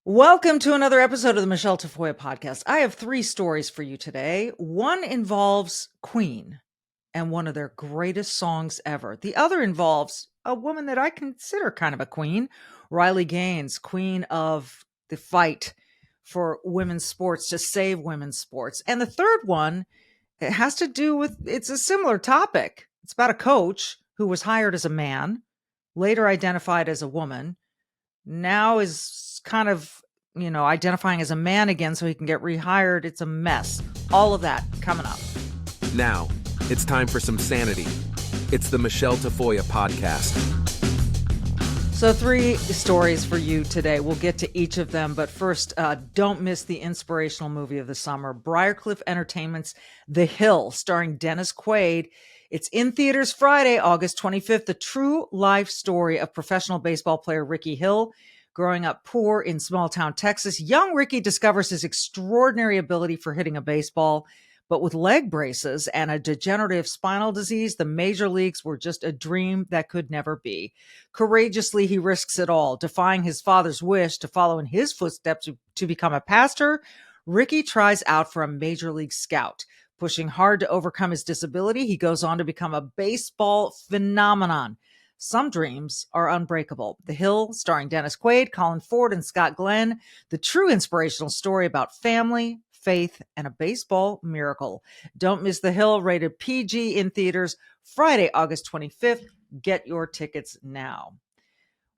Welcome to another episode of the Michele Tafoya podcast. I have three stories for you today. One involves Queen and one of their greatest songs ever. The other involves a woman that I consider kind of a queen, Riley Gaines, queen of the fight for women's sports to save women's sports. And the third one, it has to do with, it's a similar topic. It's about a coach who was hired as a man, later identified as a woman, now is kind of, identifying as a man again so he can get rehired. It's a mess. All of that coming up. Now, it's time for some sanity. It's the Michele Tafoya podcast. So 3 stories for you today. We'll get to each of them. But first, don't miss the inspirational movie of the summer, Briarcliff Entertainment's The Hill, starring Dennis Quaid. It's in theaters Friday, August 25th, the true life story of professional baseball player Ricky Hill. Growing up poor in small town Texas, young Ricky discovers his extraordinary ability for hitting a baseball. But with leg braces and a degenerative spinal disease, the major leagues were just a dream that could never be. Courageously, he risks it all, defying his father's wish to follow in his footsteps to become a pastor. Ricky tries out for a major league scout. Pushing hard to overcome his disability, he goes on to become a baseball phenomenon. Some dreams are unbreakable. The Hill, starring Dennis Quaid, Colin Ford, and Scott Glenn, the true inspirational story about family, faith, and a baseball miracle. Don't miss The Hill, rated PG, in theaters Friday, August 25th. Get your tickets now.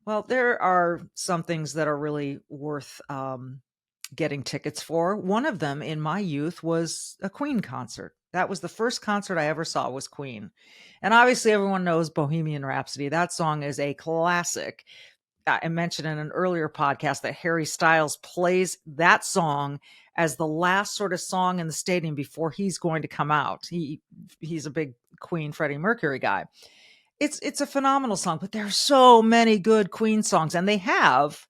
Well, there are some things that are really worth getting tickets for. One of them in my youth was a Queen concert. That was the first concert I ever saw, was Queen. And obviously everyone knows Bohemian Rhapsody. That song is a classic. I mentioned in an earlier podcast that Harry Styles plays that song as the last sort of song in the stadium before he's going to come out. He's a big Queen, Freddie Mercury guy. It's a phenomenal song, but there are so many good Queen songs, and they have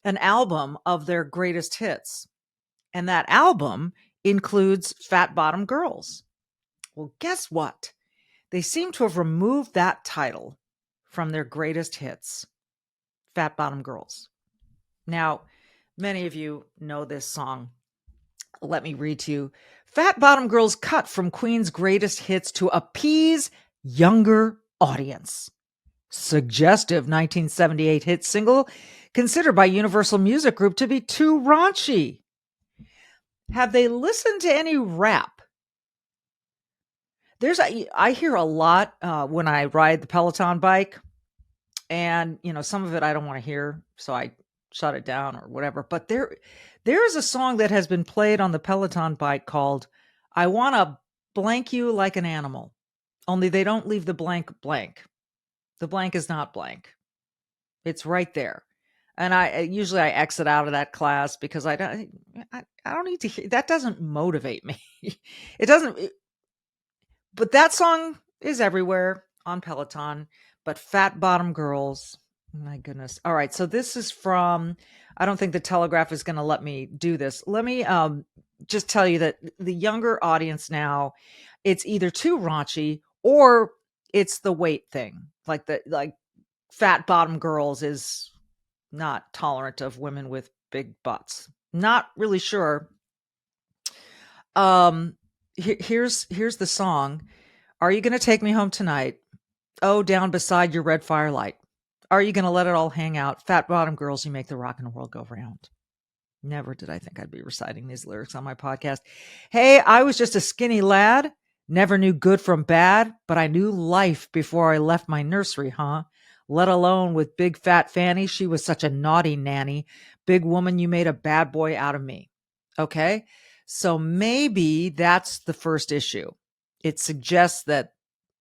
an album of their greatest hits. And that album includes Fat Bottom Girls. Well, guess what? They seem to have removed that title from their greatest hits, Fat Bottom Girls. Now, many of you know this song. Let me read to you. Fat Bottom Girls cut from Queen's greatest hits to appease younger audience. Suggestive 1978 hit single considered by Universal Music Group to be too raunchy. Have they listened to any rap? I hear a lot when I ride the Peloton bike, and some of it I don't want to hear, so I shut it down or whatever. But there is a song that has been played on the Peloton bike called "I Want to Blank You Like an Animal," only they don't leave the blank blank. The blank is not blank; it's right there. And I usually exit out of that class because I don't need to hear that. Doesn't motivate me. It doesn't. But that song is everywhere on Peloton. But Fat Bottom Girls, my goodness. All right, so this is from, I don't think the Telegraph is going to let me do this. Let me just tell you that the younger audience now, it's either too raunchy or it's the weight thing. Like Fat Bottom Girls is not tolerant of women with big butts. Not really sure. Here's the song. Are you going to take me home tonight? Oh, down beside your red firelight. Are you going to let it all hang out? Fat Bottom Girls, you make the rock and roll go round. Never did I think I'd be reciting these lyrics on my podcast. Hey, I was just a skinny lad. Never knew good from bad, but I knew life before I left my nursery, huh? Let alone with big fat Fanny. She was such a naughty nanny. Big woman, you made a bad boy out of me. Okay? So maybe that's the first issue. It suggests that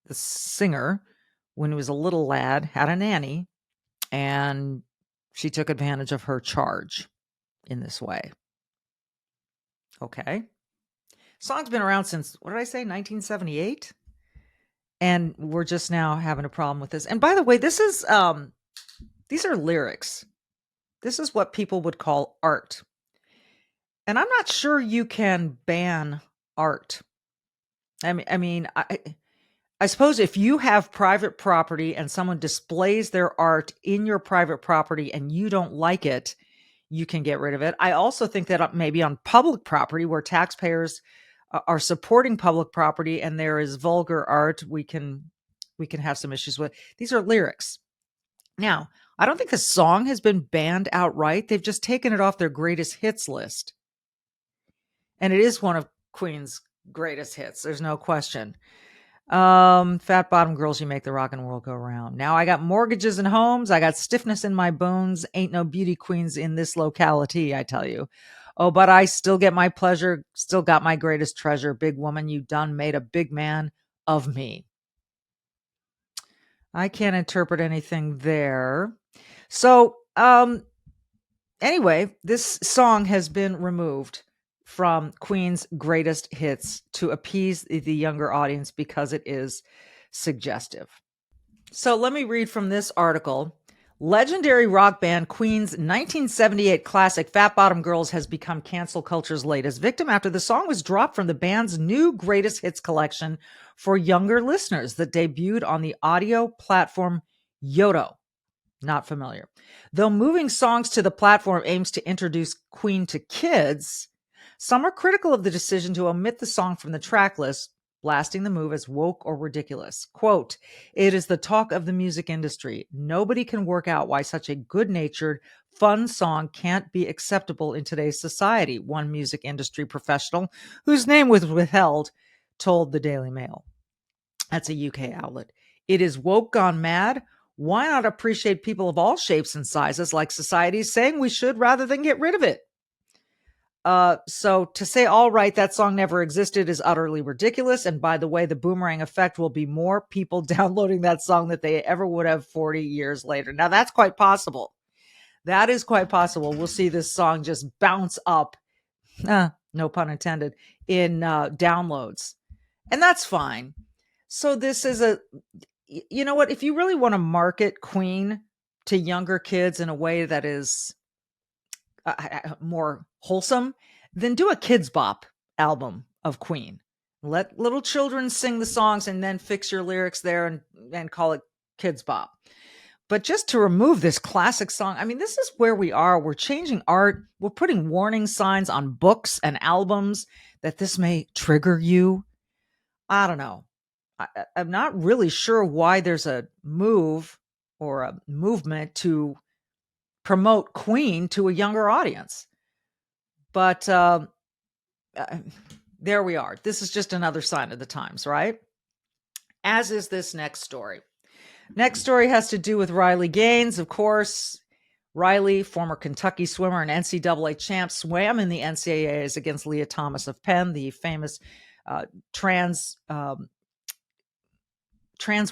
the singer, when he was a little lad, had a nanny, and she took advantage of her charge in this way. Okay. Song's been around since, what did I say, 1978? And we're just now having a problem with this. And by the way, this is these are lyrics. This is what people would call art. And I'm not sure you can ban art. I suppose if you have private property and someone displays their art in your private property and you don't like it, you can get rid of it. I also think that maybe on public property where taxpayers are supporting public property and there is vulgar art, we can have some issues with. These are lyrics. Now, I don't think the song has been banned outright. They've just taken it off their greatest hits list. And it is one of Queen's greatest hits. There's no question. Fat bottom girls, you make the rockin' world go round. Now I got mortgages and homes. I got stiffness in my bones. Ain't no beauty queens in this locality, I tell you. Oh, but I still get my pleasure. Still got my greatest treasure. Big woman, you done made a big man of me. I can't interpret anything there. So, anyway, this song has been removed from Queen's greatest hits to appease the younger audience because it is suggestive. So let me read from this article. Legendary rock band Queen's 1978 classic Fat Bottom Girls has become cancel culture's latest victim after the song was dropped from the band's new greatest hits collection for younger listeners that debuted on the audio platform Yodo. Not familiar. Though moving songs to the platform aims to introduce Queen to kids, some are critical of the decision to omit the song from the track list, blasting the move as woke or ridiculous. Quote, "It is the talk of the music industry. Nobody can work out why such a good-natured, fun song can't be acceptable in today's society," one music industry professional, whose name was withheld, told the Daily Mail. That's a UK outlet. "It is woke gone mad. Why not appreciate people of all shapes and sizes like society is saying we should rather than get rid of it?" So to say, all right, that song never existed is utterly ridiculous. And by the way, the boomerang effect will be more people downloading that song than they ever would have 40 years later. Now that's quite possible. That is quite possible. We'll see this song just bounce up, no pun intended, in downloads. And that's fine. So this is you know what? If you really want to market Queen to younger kids in a way that is more wholesome, then do a Kids Bop album of Queen. Let little children sing the songs and then fix your lyrics there and call it Kids Bop. But just to remove this classic song, I mean, this is where we are. We're changing art. We're putting warning signs on books and albums that this may trigger you. I don't know. I'm not really sure why there's a move or a movement to promote Queen to a younger audience. But there we are. This is just another sign of the times, right? As is this next story. Next story has to do with Riley Gaines, of course. Riley, former Kentucky swimmer and NCAA champ, swam in the NCAAs against Leah Thomas of Penn, the famous trans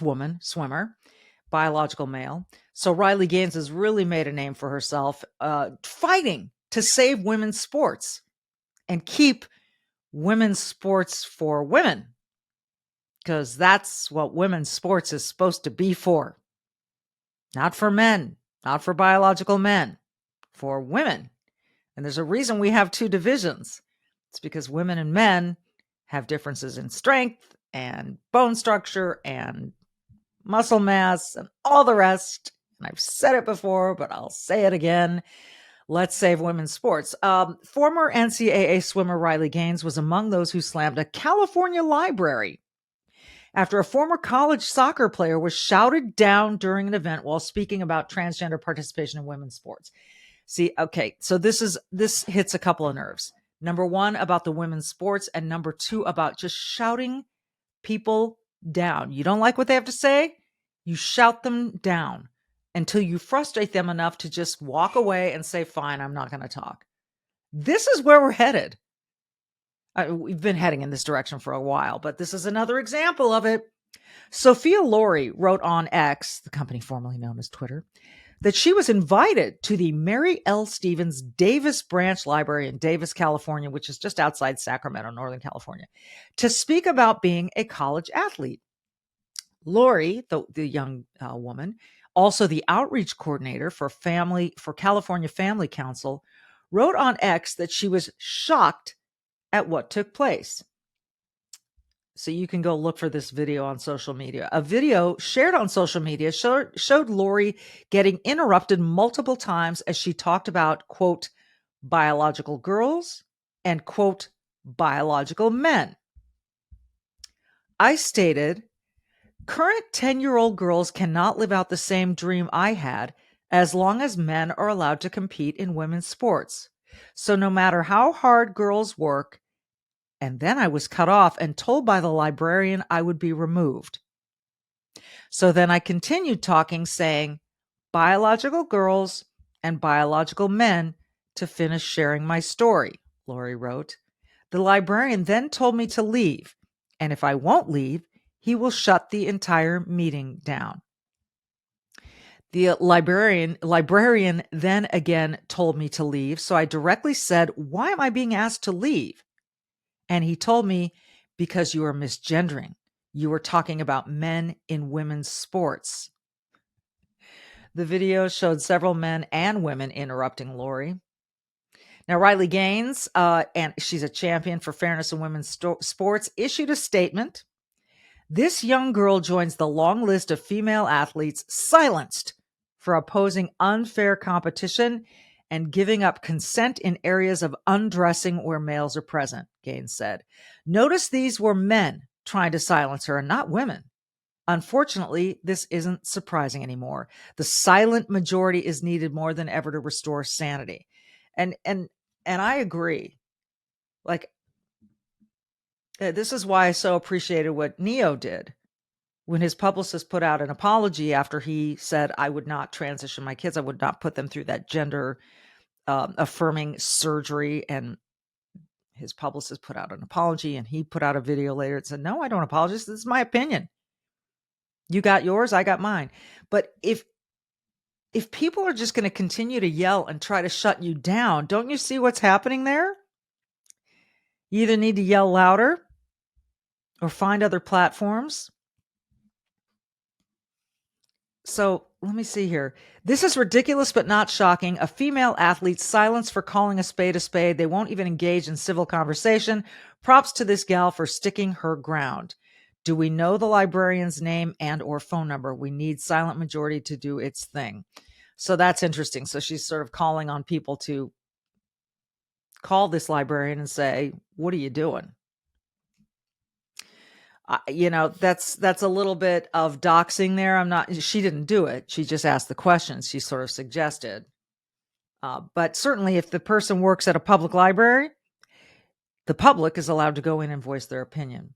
woman swimmer, biological male. So Riley Gaines has really made a name for herself, fighting to save women's sports and keep women's sports for women, because that's what women's sports is supposed to be for. Not for men, not for biological men, for women. And there's a reason we have two divisions. It's because women and men have differences in strength and bone structure and muscle mass and all the rest. And I've said it before, but I'll say it again. Let's save women's sports. Former NCAA swimmer Riley Gaines was among those who slammed a California library after a former college soccer player was shouted down during an event while speaking about transgender participation in women's sports. See, okay, so this hits a couple of nerves. Number one, about the women's sports, and number two, about just shouting people down. You don't like what they have to say? You shout them down until you frustrate them enough to just walk away and say, fine, I'm not going to talk. This is where we're headed. We've been heading in this direction for a while, but this is another example of it. Sophia Laurie wrote on X, the company formerly known as Twitter, that she was invited to the Mary L. Stevens Davis Branch Library in Davis, California, which is just outside Sacramento, Northern California, to speak about being a college athlete. Laurie, the young woman, also the outreach coordinator for California Family Council, wrote on X that she was shocked at what took place. So you can go look for this video on social media. A video shared on social media showed Lori getting interrupted multiple times as she talked about, quote, biological girls and, quote, biological men. I stated, current 10-year-old girls cannot live out the same dream I had as long as men are allowed to compete in women's sports. So no matter how hard girls work, and then I was cut off and told by the librarian I would be removed. So then I continued talking, saying biological girls and biological men to finish sharing my story, Lori wrote. The librarian then told me to leave, and if I won't leave, he will shut the entire meeting down. The librarian then again told me to leave, so I directly said, why am I being asked to leave? And he told me, because you are misgendering. You were talking about men in women's sports. The video showed several men and women interrupting Lori. Now, Riley Gaines, and she's a champion for fairness in women's sports, issued a statement. This young girl joins the long list of female athletes silenced for opposing unfair competition and giving up consent in areas of undressing where males are present, Gaines said. Notice these were men trying to silence her and not women. Unfortunately, this isn't surprising anymore. The silent majority is needed more than ever to restore sanity. And I agree. Like, this is why I so appreciated what Neo did when his publicist put out an apology after he said, I would not transition my kids. I would not put them through that gender affirming surgery. And his publicist put out an apology, and he put out a video later and said, no, I don't apologize. This is my opinion. You got yours, I got mine. But if people are just going to continue to yell and try to shut you down, don't you see what's happening there? You either need to yell louder or find other platforms. So let me see here. This is ridiculous, but not shocking. A female athlete silenced for calling a spade a spade. They won't even engage in civil conversation. Props to this gal for sticking her ground. Do we know the librarian's name and or phone number? We need silent majority to do its thing. So that's interesting. So she's sort of calling on people to call this librarian and say, what are you doing? That's a little bit of doxing there. She didn't do it. She just asked the questions. She sort of suggested. But certainly if the person works at a public library, the public is allowed to go in and voice their opinion.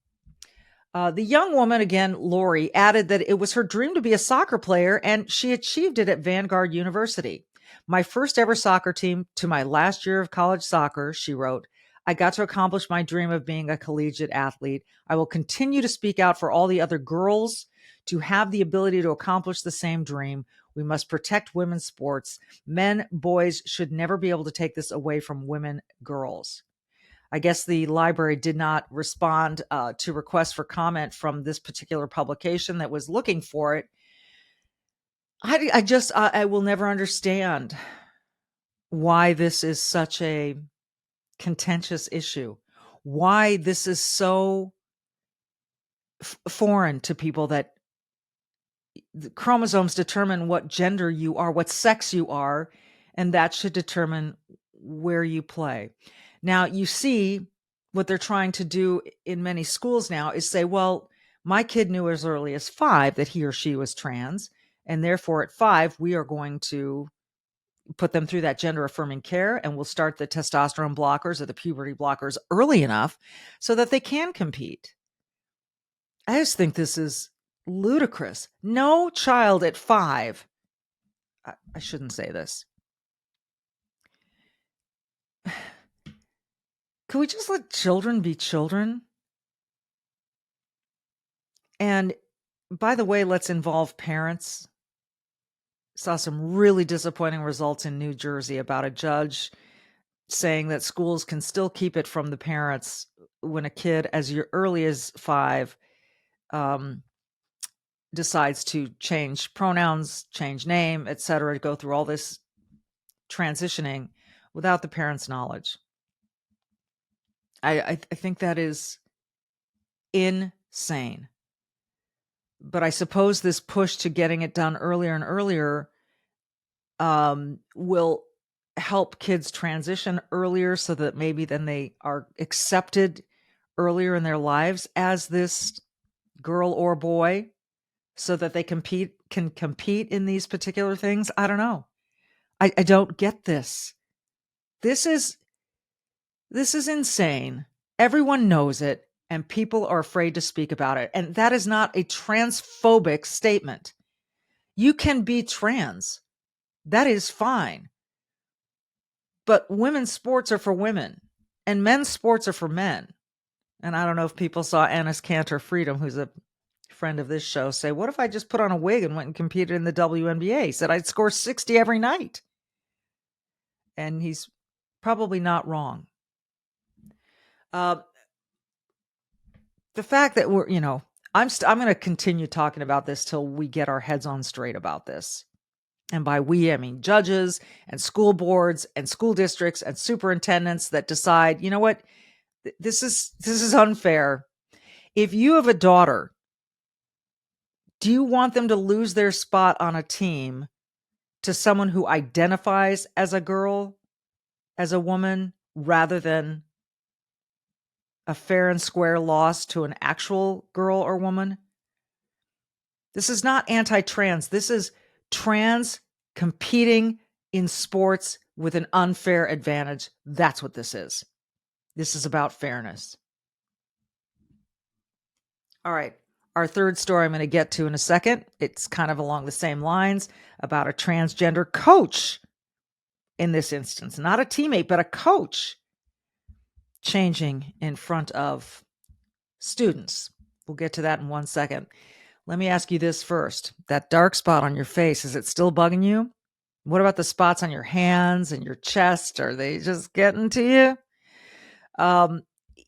The young woman, again, Lori, added that it was her dream to be a soccer player, and she achieved it at Vanguard University. My first ever soccer team to my last year of college soccer, she wrote, I got to accomplish my dream of being a collegiate athlete. I will continue to speak out for all the other girls to have the ability to accomplish the same dream. We must protect women's sports. Men, boys should never be able to take this away from women, girls. I guess the library did not respond to requests for comment from this particular publication that was looking for it. I will never understand why this is such a contentious issue, why this is so foreign to people, that the chromosomes determine what gender you are, what sex you are, and that should determine where you play. Now, you see what they're trying to do in many schools now is say, well, my kid knew as early as 5 that he or she was trans, and therefore at 5, we are going to put them through that gender affirming care, and we'll start the testosterone blockers or the puberty blockers early enough so that they can compete. I just think this is ludicrous. No child at 5, I shouldn't say this. Can we just let children be children? And by the way, let's involve parents. Saw some really disappointing results in New Jersey about a judge saying that schools can still keep it from the parents when a kid as early as 5 decides to change pronouns, change name, etc., to go through all this transitioning without the parents' knowledge. I think that is insane. But I suppose this push to getting it done earlier and earlier will help kids transition earlier so that maybe then they are accepted earlier in their lives as this girl or boy so that they can compete in these particular things. I don't know. I don't get this. This is insane. Everyone knows it, and people are afraid to speak about it. And that is not a transphobic statement. You can be trans. That is fine. But women's sports are for women, and men's sports are for men. And I don't know if people saw Annis Cantor Freedom, who's a friend of this show, say, what if I just put on a wig and went and competed in the WNBA? He said I'd score 60 every night. And he's probably not wrong. The fact that we're, I'm going to continue talking about this till we get our heads on straight about this. And by we, I mean judges and school boards and school districts and superintendents that decide, you know what, this is unfair. If you have a daughter, do you want them to lose their spot on a team to someone who identifies as a girl, as a woman, rather than a fair and square loss to an actual girl or woman? This is not anti-trans. This is trans competing in sports with an unfair advantage. That's what this is. This is about fairness. All right. Our third story I'm going to get to in a second. It's kind of along the same lines about a transgender coach in this instance, not a teammate, but a coach changing in front of students. We'll get to that in 1 second. Let me ask you this first. That dark spot on your face, is it still bugging you? What about the spots on your hands and your chest? Are they just getting to you?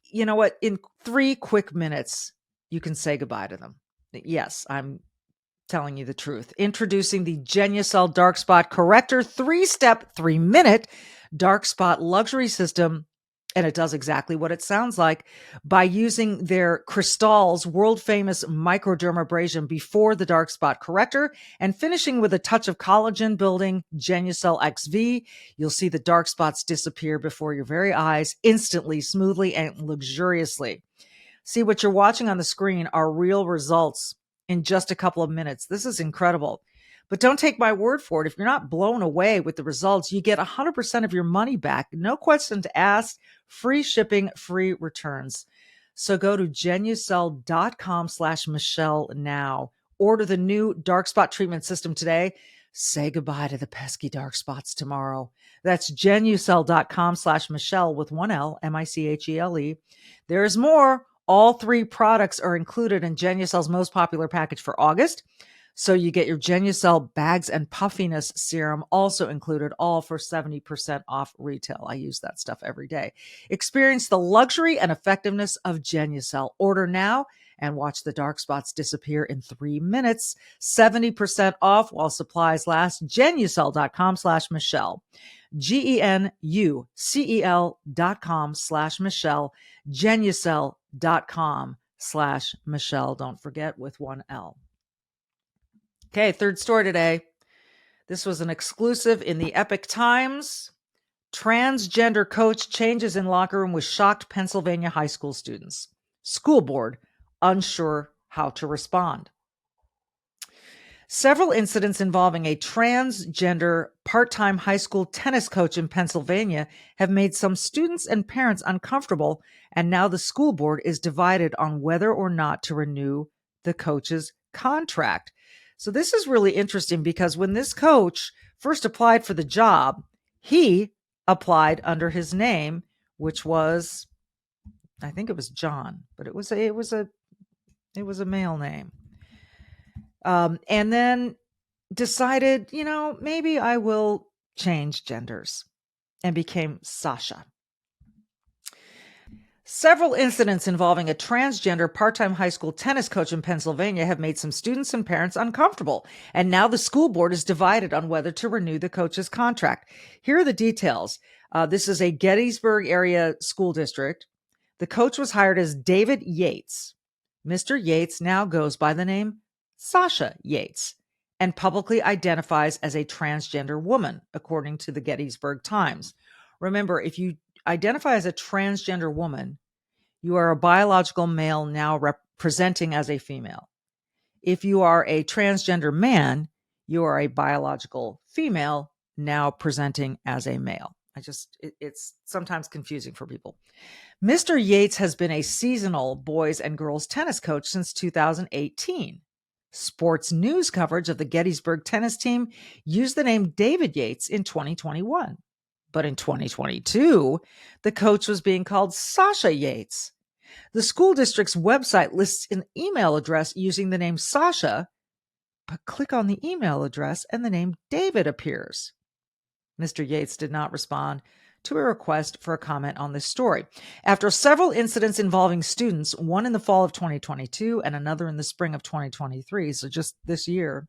You know what? In 3 quick minutes, you can say goodbye to them. Yes, I'm telling you the truth. Introducing the Genucel Dark Spot Corrector 3-step, 3-minute dark spot luxury system. And it does exactly what it sounds like by using their Cristal's world-famous microdermabrasion before the dark spot corrector and finishing with a touch of collagen-building Genucel XV. You'll see the dark spots disappear before your very eyes instantly, smoothly, and luxuriously. See, what you're watching on the screen are real results in just a couple of minutes. This is incredible. But don't take my word for it. If you're not blown away with the results, you get 100% of your money back. No question to ask. Free shipping, free returns. So go to genucel.com/Michelle now. Order the new dark spot treatment system today. Say goodbye to the pesky dark spots tomorrow. That's genucel.com/Michelle with 1 L, Michele. There's more. All 3 products are included in Genucel's most popular package for August. So you get your Genucel Bags and Puffiness Serum also included, all for 70% off retail. I use that stuff every day. Experience the luxury and effectiveness of Genucel. Order now and watch the dark spots disappear in 3 minutes. 70% off while supplies last. Genucel.com/Michelle. GENUCEL.com/Michelle. Genucel.com/Michelle. Don't forget, with 1 L. Okay, third story today. This was an exclusive in the Epic Times. Transgender coach changes in locker room with shocked Pennsylvania high school students. School board unsure how to respond. Several incidents involving a transgender part-time high school tennis coach in Pennsylvania have made some students and parents uncomfortable, and now the school board is divided on whether or not to renew the coach's contract. So this is really interesting because when this coach first applied for the job, he applied under his name, which was, I think it was John, but it was a male name. And then decided, maybe I will change genders, and became Sasha. Several incidents involving a transgender part-time high school tennis coach in Pennsylvania have made some students and parents uncomfortable, and now the school board is divided on whether to renew the coach's contract. Here are the details. This is a Gettysburg area school district. The coach was hired as David Yates. Mr. Yates now goes by the name Sasha Yates and publicly identifies as a transgender woman, according to the Gettysburg Times. Remember, if you identify as a transgender woman, you are a biological male now presenting as a female. If you are a transgender man, you are a biological female now presenting as a male. It's sometimes confusing for people. Mr. Yates has been a seasonal boys and girls tennis coach since 2018. Sports news coverage of the Gettysburg tennis team used the name David Yates in 2021. But in 2022, the coach was being called Sasha Yates. The school district's website lists an email address using the name Sasha, but click on the email address and the name David appears. Mr. Yates did not respond to a request for a comment on this story. After several incidents involving students, one in the fall of 2022 and another in the spring of 2023, so just this year,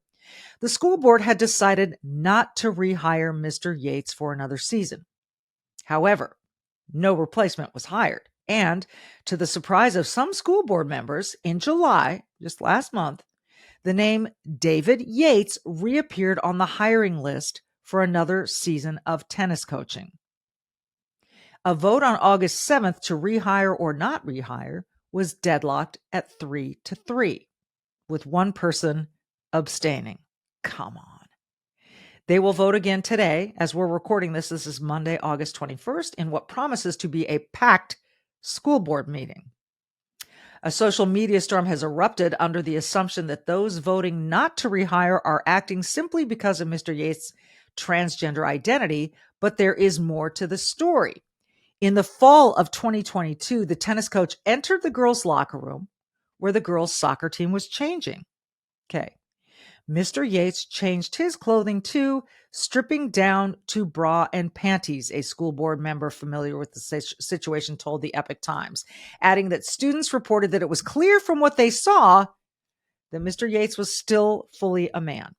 the school board had decided not to rehire Mr. Yates for another season. However, no replacement was hired. And to the surprise of some school board members, in July, just last month, the name David Yates reappeared on the hiring list for another season of tennis coaching. A vote on August 7th to rehire or not rehire was deadlocked at 3-3, with one person abstaining. Come on. They will vote again today. As we're recording this, this is Monday, August 21st, in what promises to be a packed school board meeting. A social media storm has erupted under the assumption that those voting not to rehire are acting simply because of Mr. Yates' transgender identity, but there is more to the story. In the fall of 2022, the tennis coach entered the girls' locker room where the girls' soccer team was changing. Okay. Mr. Yates changed his clothing too, stripping down to bra and panties, a school board member familiar with the situation told the Epoch Times, adding that students reported that it was clear from what they saw that Mr. Yates was still fully a man.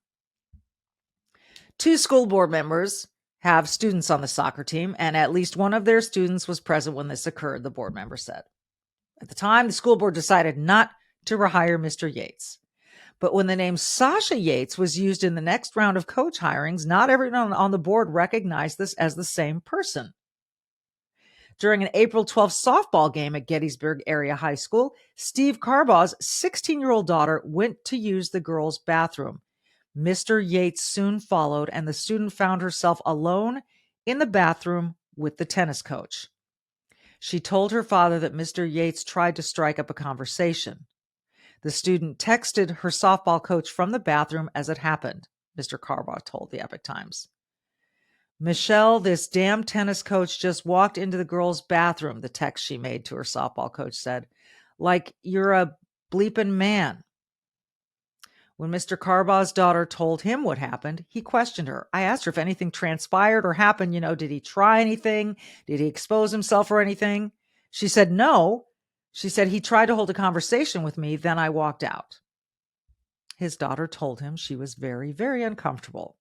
Two school board members have students on the soccer team, and at least one of their students was present when this occurred, the board member said. At the time, the school board decided not to rehire Mr. Yates. But when the name Sasha Yates was used in the next round of coach hirings, not everyone on the board recognized this as the same person. During an April 12th softball game at Gettysburg Area High School, Steve Carbaugh's 16-year-old daughter went to use the girls' bathroom. Mr. Yates soon followed, and the student found herself alone in the bathroom with the tennis coach. She told her father that Mr. Yates tried to strike up a conversation. The student texted her softball coach from the bathroom as it happened, Mr. Carbaugh told the Epoch Times. Michelle, this damn tennis coach just walked into the girls' bathroom, the text she made to her softball coach said. Like you're a bleeping man. When Mr. Carbaugh's daughter told him what happened, he questioned her. I asked her if anything transpired or happened. Did he try anything? Did he expose himself or anything? She said no. She said he tried to hold a conversation with me, then I walked out. His daughter told him she was very, very uncomfortable.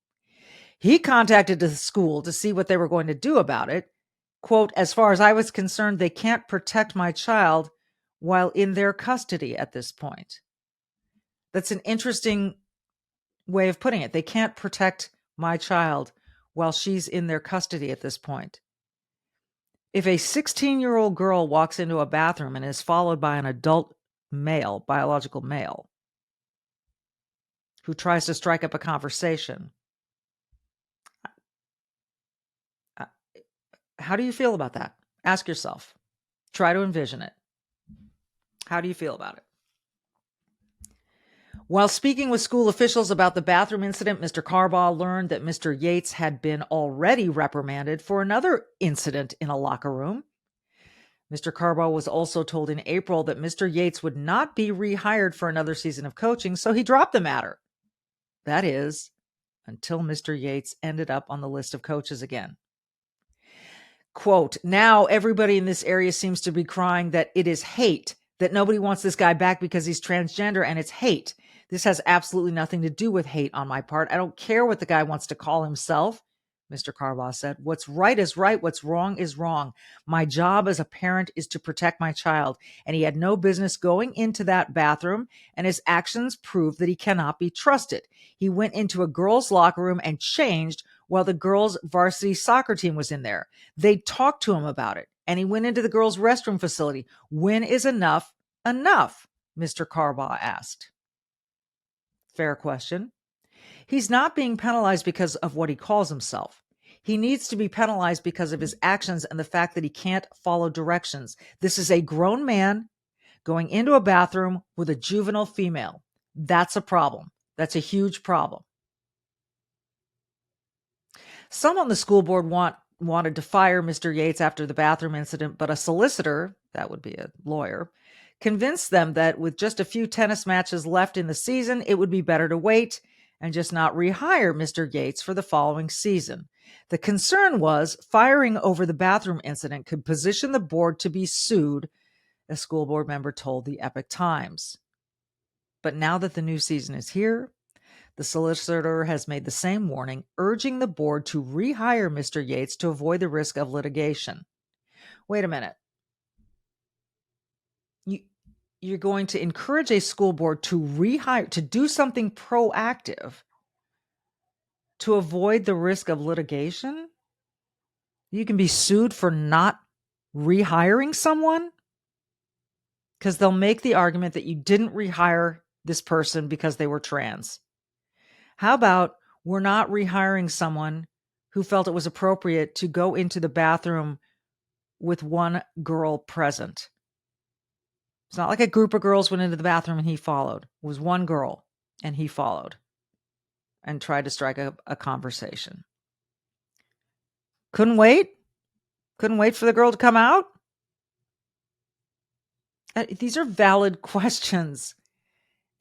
He contacted the school to see what they were going to do about it. Quote, as far as I was concerned, they can't protect my child while in their custody at this point. That's an interesting way of putting it. They can't protect my child while she's in their custody at this point. If a 16-year-old girl walks into a bathroom and is followed by an adult male, biological male, who tries to strike up a conversation, how do you feel about that? Ask yourself. Try to envision it. How do you feel about it? While speaking with school officials about the bathroom incident, Mr. Carbaugh learned that Mr. Yates had been already reprimanded for another incident in a locker room. Mr. Carbaugh was also told in April that Mr. Yates would not be rehired for another season of coaching, so he dropped the matter. That is, until Mr. Yates ended up on the list of coaches again. Quote, now everybody in this area seems to be crying that it is hate, that nobody wants this guy back because he's transgender, and it's hate. This has absolutely nothing to do with hate on my part. I don't care what the guy wants to call himself. Mr. Carbaugh said. What's right is right. What's wrong is wrong. My job as a parent is to protect my child. And he had no business going into that bathroom, and his actions prove that he cannot be trusted. He went into a girls' locker room and changed while the girls' varsity soccer team was in there. They talked to him about it, and he went into the girls' restroom facility. When is enough enough? Mr. Carbaugh asked. Fair question. He's not being penalized because of what he calls himself. He needs to be penalized because of his actions and the fact that he can't follow directions. This is a grown man going into a bathroom with a juvenile female. That's a problem. That's a huge problem. Some on the school board wanted to fire Mr. Yates after the bathroom incident, but a solicitor, that would be a lawyer, convinced them that with just a few tennis matches left in the season, it would be better to wait and just not rehire Mr. Yates for the following season. The concern was firing over the bathroom incident could position the board to be sued, a school board member told the Epoch Times. But now that the new season is here, the solicitor has made the same warning, urging the board to rehire Mr. Yates to avoid the risk of litigation. Wait a minute. You're going to encourage a school board to rehire, to do something proactive to avoid the risk of litigation? You can be sued for not rehiring someone because they'll make the argument that you didn't rehire this person because they were trans. How about we're not rehiring someone who felt it was appropriate to go into the bathroom with one girl present? It's not like a group of girls went into the bathroom and he followed. It was one girl and he followed and tried to strike a conversation. Couldn't wait? Couldn't wait for the girl to come out? These are valid questions.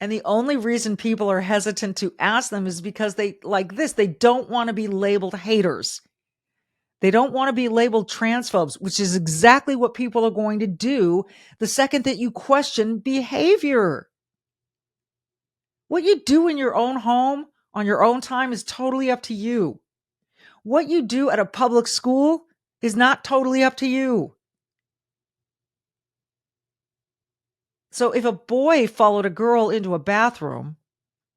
And the only reason people are hesitant to ask them is because they don't want to be labeled haters. They don't want to be labeled transphobes, which is exactly what people are going to do the second that you question behavior. What you do in your own home on your own time is totally up to you. What you do at a public school is not totally up to you. So if a boy followed a girl into a bathroom,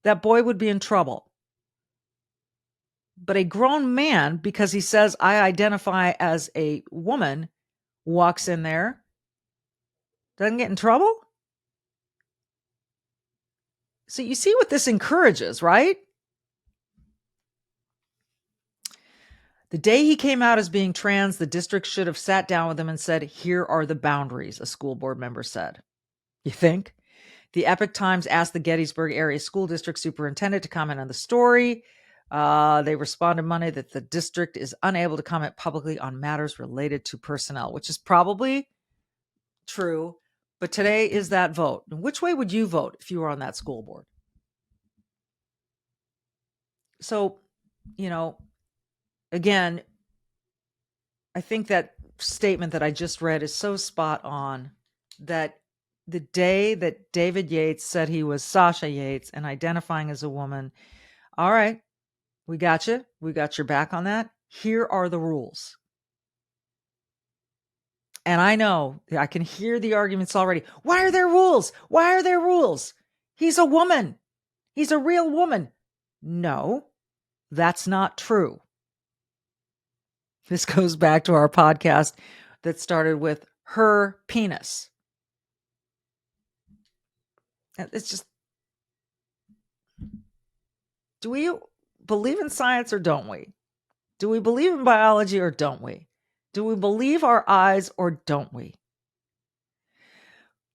that boy would be in trouble. But a grown man, because he says, I identify as a woman, walks in there, doesn't get in trouble? So you see what this encourages, right? The day he came out as being trans, the district should have sat down with him and said, here are the boundaries, a school board member said. You think? The Epoch Times asked the Gettysburg area school district superintendent to comment on the story. They responded Monday that the district is unable to comment publicly on matters related to personnel, which is probably true. But today is that vote. Which way would you vote if you were on that school board? So, again, I think that statement that I just read is so spot on, that the day that David Yates said he was Sasha Yates and identifying as a woman, all right, we got you. We got your back on that. Here are the rules. And I know, I can hear the arguments already. Why are there rules? Why are there rules? He's a woman. He's a real woman. No, that's not true. This goes back to our podcast that started with her penis. It's just, do we believe in science or don't we? Do we believe in biology or don't we? Do we believe our eyes or don't we?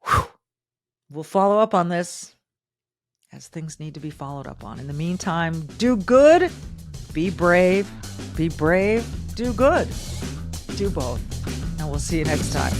Whew. We'll follow up on this as things need to be followed up on. In the meantime, do good, be brave, do good. Do both. And we'll see you next time.